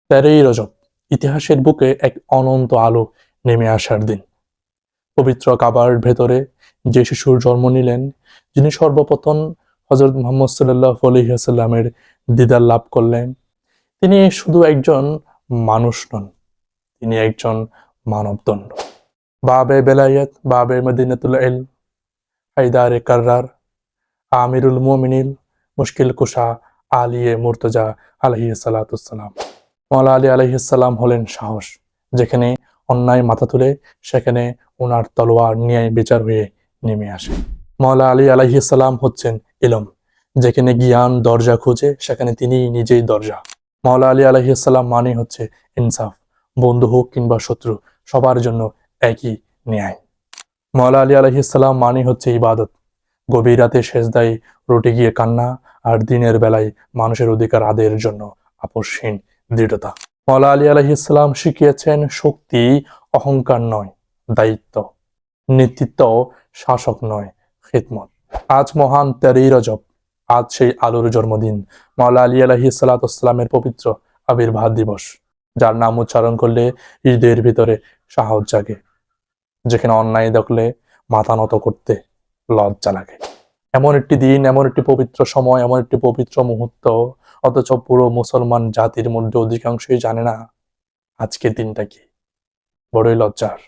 13ই রজব ইতিহাসের বুকে এক অনন্ত আলো নেমে আসার দিন। পবিত্র কাবার ভেতরে যে শিশুর জন্ম নিলেন, যিনি সর্বপ্রথম হযরত মুহাম্মদ সাল্লাল্লাহু আলাইহি ওয়াসাল্লামের দিদার লাভ করলেন, তিনি শুধু একজন মানুষ নন, তিনি একজন মানবদণ্ড। বাবে বেলায়েত, বাবে মদিনাতুল ইলম, হায়দারে কাররার, আমিরুল মুমিনিন, মুশকিল কুশা আলিয়ে মুর্তজা আলাইহিস সালাতুস সালাম। মাওলা আলী আলাইহিস সালাম হলেন সাহস। যেখানে অন্যায় মাথা তুলে, সেখানে ওনার তলোয়ার ন্যায় বিচার হয়ে নেমে আসে। মাওলা আলী আলাইহিস সালাম হচ্ছেন ইলম। যেখানে জ্ঞান দরজা খুঁজে, সেখানে তিনি নিজেই দরজা। মাওলা আলী আলাইহিস সালাম মানে হচ্ছে ইনসাফ। বন্ধু হোক কিংবা শত্রু, সবার জন্য একই ন্যায়। মাওলা আলী আলাইহিস সালাম মানে হচ্ছে ইবাদত। গভীর রাতে সেজদায় রটে গিয়ে কান্না, আর দিনের বেলায় মানুষের অধিকার আদায়ের জন্য আপোষহীন দৃঢ়তা। মাওলা আলী আলাইহিস সালাম শিখিয়েছেন শক্তি অহংকার নয়, দায়িত্ব। নেতৃত্ব শাসক নয়, খিদমত। আজ মহান 13ই রজব, আজ সেই আলোর জন্মদিন, মাওলা আলী আলাইহিস সালামের পবিত্র আবির্ভাব দিবস, যার নাম উচ্চারণ করলে হৃদয়ের ভিতরে সাহস জাগে, যেখানে অন্যায় দেখলে মাথা নত করতে লজ্জা লাগে। এমন একটি দিন, এমন একটি পবিত্র সময়, এমন একটি পবিত্র মুহূর্ত, অথচ পুরো মুসলমান জাতির মধ্যে অধিকাংশই জানে না আজকের দিনটা কি। বড়ই লজ্জার।